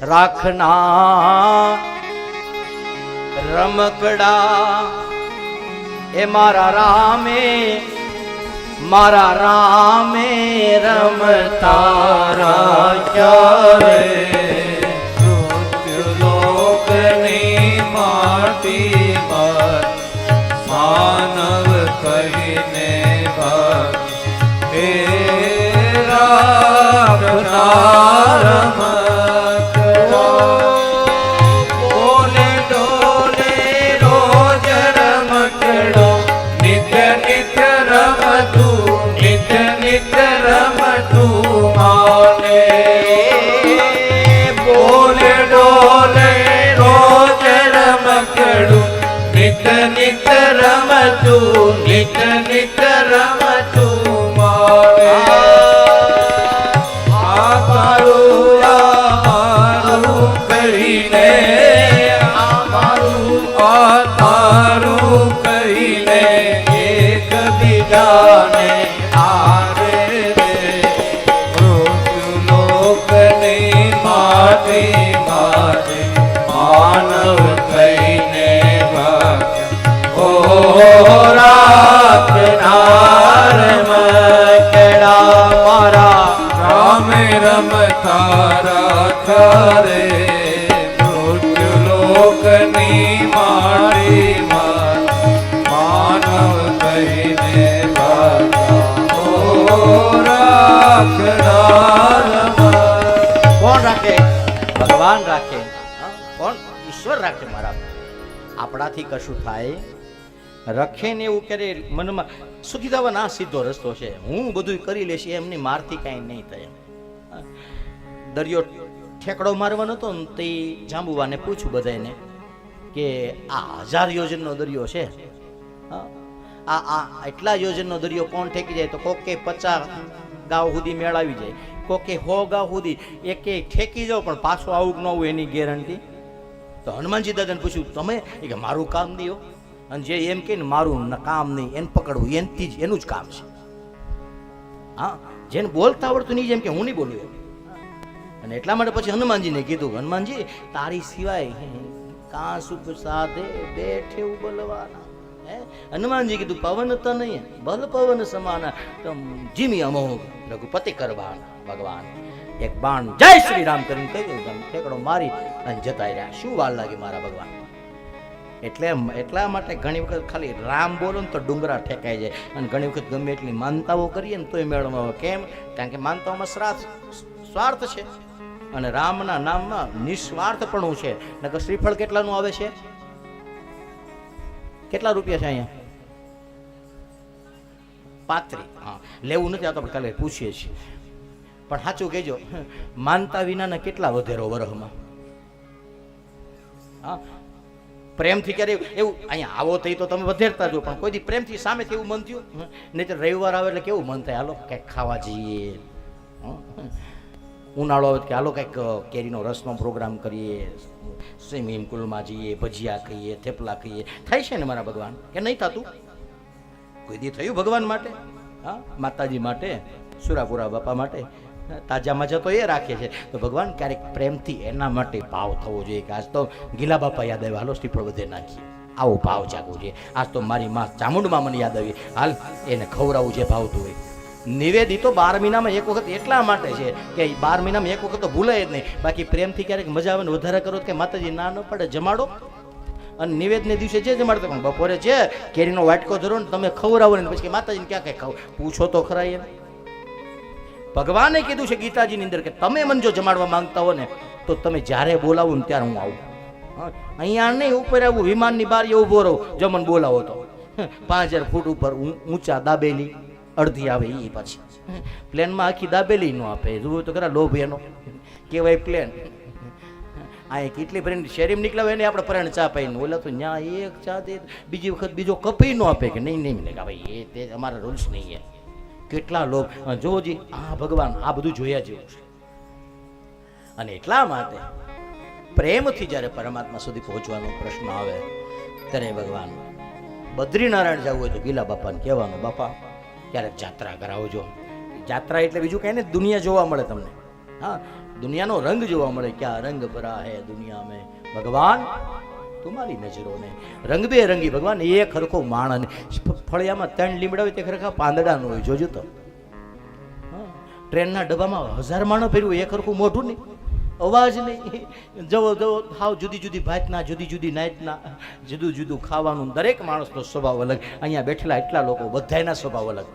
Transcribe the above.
રાખના રમકડા એ મારા રામે રમતા રાખ્યા રે. મૃત્યુલોકની માટી પર માનવ કહીને ભક્ત હે રાખનાર રમકડો. બોલે ડોલે રોજ રમકડો, નિત્ય નિત્ય રમતું, નિત્ય નિત્ય રમતું માને. બોલે ડોલે રોજ રમકડું, નિત્ય નિત્ય રમતું, નિત્ય નિત્ય રમતું માને. આ તારું કહીને, આ તારું કહીને એકબીજાને આરે રે. મૃત્યુલોકની માટી માટે માનવ કહીને ભક્ત ઓ રાખનાર રમકડા મારા રામે રમતા રાખ્યા રે. મૃત્યુલોકની માટી માનવ કહીને ભક્ત ઓ રાખનાર રમકડા. કોણ રાખે? ભગવાન રાખે. કોણ? ઈશ્વર રાખે. મારા આપણાથી કશું થાય રખે ને એવું કરે મનમાં સુખી થવાનો આ સીધો રસ્તો છે. હું બધું કરી લેશે એમની મારથી કાંઈ નહીં થાય. દરિયો ઠેકડો મારવાનો હતો ને તે જાંબુવાને પૂછ્યું બધાને કે આ 1000 યોજનનો દરિયો છે, આ એટલા યોજનનો દરિયો કોણ ઠેકી જાય? તો કોકે 50 ગાંવ સુધી મેળવી જાય, કોકે 100 ગાંવ સુધી એક ઠેકી જાઓ પણ પાછું આવું કે ન આવું એની ગેરંટી. તો હનુમાનજી દાદાને પૂછ્યું તમે? કે મારું કામ નહીં હો. અને જે એમ કે ને મારું કામ નહીં એને પકડવું એનથી જ એનું જ કામ છે. હા, જેને બોલતા આવડતું નહીં જેમ કે હું નહીં બોલું એમ. અને એટલા માટે પછી હનુમાનજીને કીધું હનુમાનજી તારી સિવાય કાં સુખ સાધે બેઠે બલવાના. હનુમાનજી કીધું પવન તો નહીં બલ પવન સમાના તમ જીમી અમોઘ રઘુપતિ કરવાના. ભગવાન એક બાણ જય શ્રી રામ કરીને કહ્યું ઠેકડો મારી અને જતા રહ્યા. શું વાર લાગે મારા ભગવાન? એટલા માટે ઘણી વખત ખાલી રામ બોલો ને તો ડુંગરા ઠેકાઈ જાય. અને ઘણી વખત ગમે એટલી માનતાઓ કરીએ ને તોય મેળવવામાં આવે. કેમ? કારણ કે માનતાઓમાં સ્વાર્થ છે અને રામના નામમાં નિસ્વાર્થપણું છે. નકર શ્રીફળ કેટલાનું આવે છે? કેટલા રૂપિયા છે અહીંયા? 35. હા, લેવું નથી. આ તો આપણે કાલે પૂછીએ છીએ. પણ સાચું કહેજો, માનતા વિનાના કેટલા વધેરો વરહમાં? હા, પ્રેમથી ક્યારે એવું અહીંયા આવો તો તમે વધેરતા જો, પણ કોઈ દી પ્રેમથી સામેથી એવું મન થયું? નહીં તો રવિવાર આવે એટલે કેવું મન થાય? હાલો કંઈક ખાવા જઈએ. ઉનાળો આવે કે હાલો કંઈક કેરીનો રસનો પ્રોગ્રામ કરીએ, સ્વિમિંગ પુલમાં જઈએ, ભજીયા ખાઈએ, થેપલા ખાઈએ. થાય છે ને મારા ભગવાન? કે નહીં થતું? કોઈ દી થયું ભગવાન માટે? હા, માતાજી માટે, સુરાપુરા બાપા માટે તાજા મજા તો એ રાખે છે. તો ભગવાન ક્યારેક પ્રેમથી એના માટે ભાવ થવો જોઈએ કે આજ તો ગીલા બાપા યાદ આવ્યા, હાલો શ્રીફળ વધે નાખીએ. આવો ભાવ જાગવો જોઈએ. આજ તો મારી માં ચામુંડમાં મને યાદ આવી, હાલ એને ખવડાવવું જે ભાવતું હોય. નિવેદી તો 12 મહિનામાં એક વખત એટલા માટે છે કે 12 મહિનામાં એક વખત તો ભૂલાય જ નહીં. બાકી પ્રેમથી ક્યારેક મજા આવે ને વધારે કરો કે માતાજી ના ન પડે જમાડો. અને નિવેદને દિવસે જે જમાડતો પણ બપોરે છે કેરીનો વાટકો ધરો ને તમે ખવડાવો ને પછી માતાજીને ક્યાં કંઈ ખાવ પૂછો તો ખરા. એમ ભગવાને કીધું છે ગીતાજીની અંદર કે તમે મને જો જમાડવા માંગતા હો ને તો તમે જ્યારે બોલાવો ને ત્યારે હું આવું. અહીંયા નહીં ઉપર આવું વિમાનની બહાર ઊભો રહું જો મને બોલાવો તો. 5000 ફૂટ ઉપર ઊંચા દાબેલી અડધી આવે એ પછી પ્લેનમાં આખી દાબેલી ન આપે. જુઓ તો ખરા લોભ એનો કહેવાય પ્લેન. આ કેટલી ફ્રેન્ડ શેરીમાં નીકળ્યા હોય ને આપણે પરણ ચા પાઈને ઓલા તો ન્યા એક ચા દે બીજી વખત બીજો કપી ન આપે કે નહીં નહીં કે ભાઈ એ તે અમારા રૂલ્સ નહીં છે. કેટલા લોભ જોજી. આ ભગવાન આ બધું જોયા જેવું છે. અને એટલા માટે પ્રેમથી જ્યારે પરમાત્મા સુધી પહોંચવાનો પ્રશ્ન આવે ત્યારે ભગવાન બદ્રીનારાયણ જવું હોય તો ગીલા બાપાને કહેવાનું બાપા ક્યારેક જાત્રા કરાવજો. જાત્રા એટલે બીજું કંઈ ને દુનિયા જોવા મળે તમને. હા, દુનિયાનો રંગ જોવા મળે, ક્યાં રંગ ભરા હે દુનિયા મેં ભગવાન તમારી નજરો ને રંગ બેરંગી. ભગવાન એક હરખો માણસ, ફળિયામાં 3 લીમડા હોય તે ખરેખર પાંદડા નો હોય, જોજો તો. ટ્રેનના ડબ્બામાં 1000 માણસ ફેર્યું, એક હરખું મોઢું નહીં, અવાજ નહીં, જવો જવો હાવ જુદી જુદી ભાતના, જુદી જુદી નાતના, જુદું જુદું ખાવાનું. દરેક માણસનો સ્વભાવ અલગ. અહીંયા બેઠેલા એટલા લોકો બધાયના સ્વભાવ અલગ.